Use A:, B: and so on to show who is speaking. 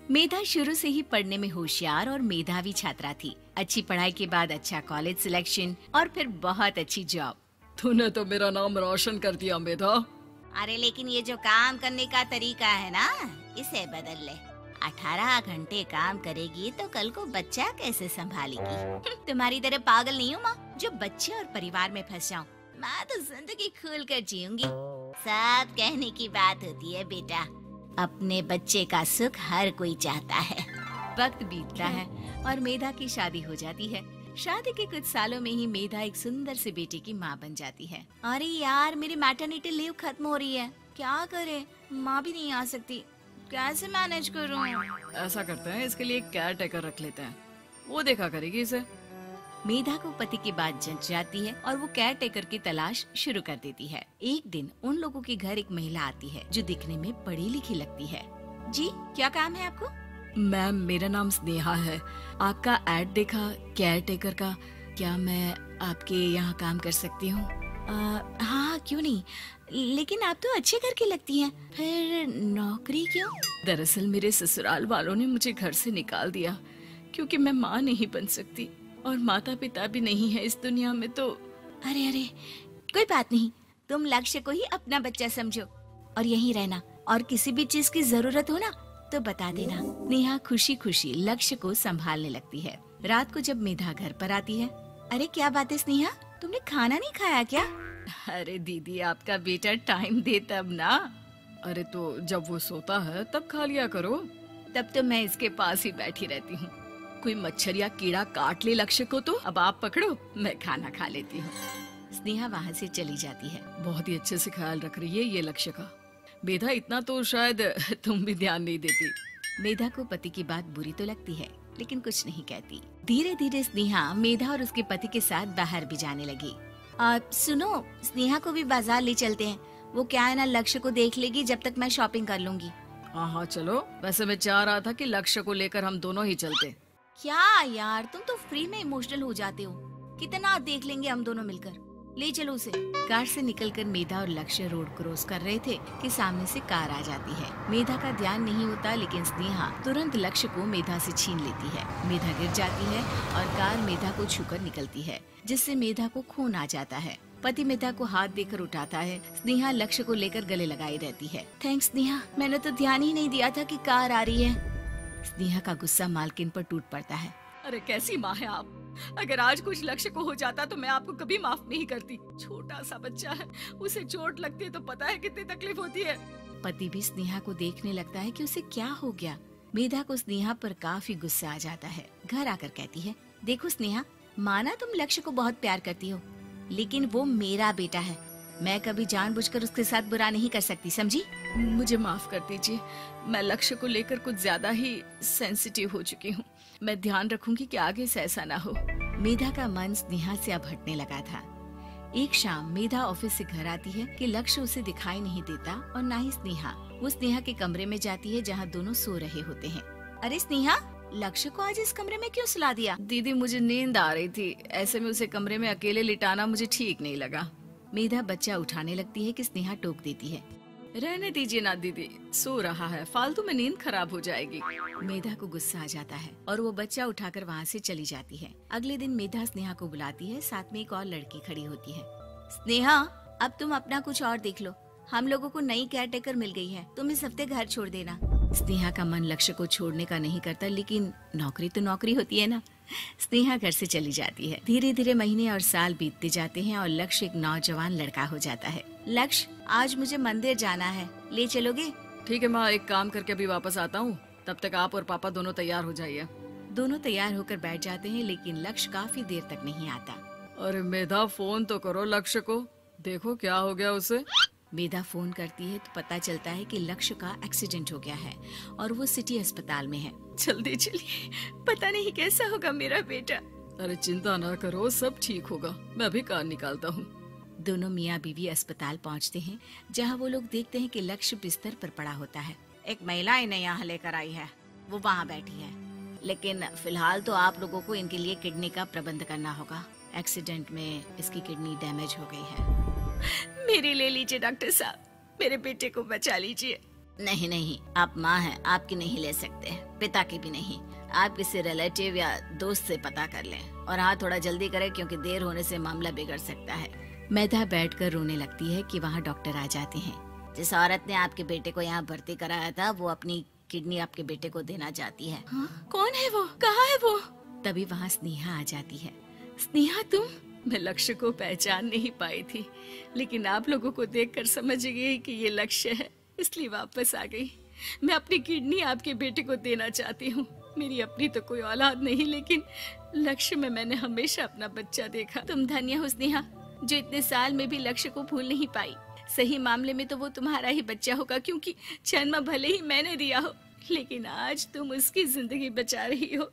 A: मेधा शुरू से ही पढ़ने में होशियार और मेधावी छात्रा थी। अच्छी पढ़ाई के बाद अच्छा कॉलेज सिलेक्शन और फिर बहुत अच्छी जॉब।
B: तूने तो मेरा नाम रोशन कर दिया मेधा।
A: अरे लेकिन ये जो काम करने का तरीका है ना, इसे बदल ले। 18 घंटे काम करेगी तो कल को बच्चा कैसे संभालेगी? तुम्हारी तरह पागल नहीं हूँ माँ, जो बच्चे और परिवार में फंस जाऊँ। मैं तो जिंदगी खुल कर जीऊंगी। सब कहने की बात होती है बेटा, अपने बच्चे का सुख हर कोई चाहता है। वक्त बीतता है और मेधा की शादी हो जाती है। शादी के कुछ सालों में ही मेधा एक सुंदर से बेटे की माँ बन जाती है। अरे यार, मेरी मैटरनिटी लीव खत्म हो रही है, क्या करें? माँ भी नहीं आ सकती, कैसे मैनेज करूँ?
B: ऐसा करते हैं, इसके लिए केयर टेकर रख लेते हैं, वो देखा करेगी इसे।
A: मेधा को पति की बात जंच जाती है और वो केयर टेकर की तलाश शुरू कर देती है। एक दिन उन लोगों के घर एक महिला आती है जो दिखने में पढ़ी लिखी लगती है। जी, क्या काम है आपको?
B: मैम, मेरा नाम स्नेहा है। आपका एड देखा केयर टेकर का, क्या मैं आपके यहाँ काम कर सकती हूँ?
A: हाँ, क्यों नहीं, लेकिन आप तो अच्छे घर की लगती हैं, फिर नौकरी क्यों?
B: दरअसल मेरे ससुराल वालों ने मुझे घर से निकाल दिया क्योंकि मैं माँ नहीं बन सकती और माता पिता भी नहीं है इस दुनिया में। तो
A: अरे कोई बात नहीं, तुम लक्ष्य को ही अपना बच्चा समझो और यहीं रहना, और किसी भी चीज की जरूरत हो ना तो बता देना। नेहा खुशी खुशी लक्ष्य को संभालने लगती है। रात को जब मेधा घर पर आती है, अरे क्या बात है स्नेहा, तुमने खाना नहीं खाया क्या?
B: अरे दीदी, आपका बेटा टाइम दे तब ना। अरे तो जब वो सोता है तब खा लिया करो।
A: तब तो मैं इसके पास ही बैठी रहती हूँ।
B: कोई मच्छर या कीड़ा काट ले लक्ष्य को तो अब आप पकड़ो, मैं खाना खा लेती हूँ।
A: स्नेहा वहाँ से चली जाती है।
B: बहुत ही अच्छे से ख्याल रख रही है ये लक्ष्य का। मेधा, इतना तो शायद तुम भी ध्यान नहीं देती।
A: मेधा को पति की बात बुरी तो लगती है, लेकिन कुछ नहीं कहती। धीरे धीरे स्नेहा मेधा और उसके पति के साथ बाहर भी जाने लगी। सुनो, स्नेहा को भी बाजार ले चलते हैं, वो क्या है ना, लक्ष्य को देख लेगी जब तक मैं शॉपिंग कर लूंगी।
B: हाँ चलो, वैसे मैं चाह रहा था कि लक्ष्य को लेकर हम दोनों ही चलते।
A: क्या यार, तुम तो फ्री में इमोशनल हो जाते हो, कितना देख लेंगे हम दोनों मिलकर, ले चलो उसे। कार से निकलकर मेधा और लक्ष्य रोड क्रॉस कर रहे थे कि सामने से कार आ जाती है। मेधा का ध्यान नहीं होता, लेकिन स्नेहा तुरंत लक्ष्य को मेधा से छीन लेती है। मेधा गिर जाती है और कार मेधा को छूकर निकलती है, जिससे मेधा को खून आ जाता है। पति मेधा को हाथ देकर उठाता है। स्नेहा लक्ष्य को लेकर गले लगाई रहती है। थैंक्स स्नेहा, मैंने तो ध्यान ही नहीं दिया था कि कार आ रही है। स्नेहा का गुस्सा मालकिन पर टूट पड़ता है।
B: अरे कैसी माँ है आप, अगर आज कुछ लक्ष्य को हो जाता तो मैं आपको कभी माफ नहीं करती। छोटा सा बच्चा है, उसे चोट लगती है तो पता है कितनी तकलीफ होती है।
A: पति भी स्नेहा को देखने लगता है कि उसे क्या हो गया। मेधा को स्नेहा पर काफी गुस्सा आ जाता है। घर आकर कहती है, देखो स्नेहा, माना तुम लक्ष्य को बहुत प्यार करती हो, लेकिन वो मेरा बेटा है, मैं कभी जानबूझकर उसके साथ बुरा नहीं कर सकती, समझी?
B: मुझे माफ कर दीजिए, मैं लक्ष्य को लेकर कुछ ज्यादा ही सेंसिटिव हो चुकी हूँ। मैं ध्यान रखूंगी कि आगे से ऐसा ना हो।
A: मेधा का मन स्नेहा से अब हटने लगा था। एक शाम मेधा ऑफिस से घर आती है कि लक्ष्य उसे दिखाई नहीं देता और ना ही स्नेहा। वो स्नेहा के कमरे में जाती है जहाँ दोनों सो रहे होते हैं। अरे स्नेहा, लक्ष्य को आज इस कमरे में क्यों सुला दिया?
B: दीदी, मुझे नींद आ रही थी, ऐसे में उसे कमरे में अकेले लिटाना मुझे ठीक नहीं लगा।
A: मेधा बच्चा उठाने लगती है कि स्नेहा टोक देती है।
B: रहने दीजिए ना दीदी, सो रहा है, फालतू में नींद खराब हो जाएगी।
A: मेधा को गुस्सा आ जाता है और वो बच्चा उठाकर वहाँ से चली जाती है। अगले दिन मेधा स्नेहा को बुलाती है, साथ में एक और लड़की खड़ी होती है। स्नेहा, अब तुम अपना कुछ और देख लो, हम लोगों को नई केयर टेकर मिल गई है, तुम इस हफ्ते घर छोड़ देना। स्नेहा का मन लक्ष्य को छोड़ने का नहीं करता, लेकिन नौकरी तो नौकरी होती है ना। स्नेहा घर से चली जाती है। धीरे धीरे महीने और साल बीतते जाते हैं और लक्ष्य एक नौजवान लड़का हो जाता है। लक्ष्य, आज मुझे मंदिर जाना है, ले चलोगे?
B: ठीक है माँ, एक काम करके अभी वापस आता हूँ, तब तक आप और पापा दोनों तैयार हो जाइए।
A: दोनों तैयार होकर बैठ जाते हैं, लेकिन लक्ष्य काफी देर तक नहीं आता।
B: अरे मेधा, फोन तो करो लक्ष्य को, देखो क्या हो गया उसे।
A: मेधा फोन करती है तो पता चलता है कि लक्ष्य का एक्सीडेंट हो गया है और वो सिटी अस्पताल में है।
B: जल्दी चलिए, पता नहीं कैसा होगा मेरा बेटा। अरे चिंता ना करो, सब ठीक होगा, मैं अभी कार निकालता हूँ।
A: दोनों मियाँ बीवी अस्पताल पहुँचते हैं, जहाँ वो लोग देखते हैं कि लक्ष्य बिस्तर पर पड़ा होता है। एक महिला इन्हें यहाँ लेकर आई है, वो वहाँ बैठी है, लेकिन फिलहाल तो आप लोगों को इनके लिए किडनी का प्रबंध करना होगा। एक्सीडेंट में इसकी किडनी डैमेज हो गई है।
B: मेरी ले लीजिए डॉक्टर साहब, मेरे बेटे को बचा लीजिए।
A: नहीं नहीं, आप माँ हैं, आपकी नहीं ले सकते, पिता की भी नहीं। आप किसी रिलेटिव या दोस्त से पता कर लें, और हाँ थोड़ा जल्दी करें क्योंकि देर होने से मामला बिगड़ सकता है। मेधा बैठकर रोने लगती है कि वहाँ डॉक्टर आ जाते हैं। जिस औरत ने आपके बेटे को यहाँ भर्ती कराया था वो अपनी किडनी आपके बेटे को देना चाहती है।
B: हाँ? कौन है वो? कहाँ है वो?
A: तभी वहाँ स्नेहा आ जाती है।
B: स्नेहा तुम? मैं लक्ष्य को पहचान नहीं पाई थी, लेकिन आप लोगों को देखकर समझ गई कि ये लक्ष्य है, इसलिए वापस आ गई। मैं अपनी किडनी आपके बेटे को देना चाहती हूँ। मेरी अपनी तो कोई औलाद नहीं, लेकिन लक्ष्य में मैंने हमेशा अपना बच्चा देखा। तुम धन्य हो स्नेहा, जो इतने साल में भी लक्ष्य को भूल नहीं पाई। सही मामले में तो वो तुम्हारा ही बच्चा होगा, क्योंकि जन्म भले ही मैंने दिया हो, लेकिन आज तुम उसकी जिंदगी बचा रही हो।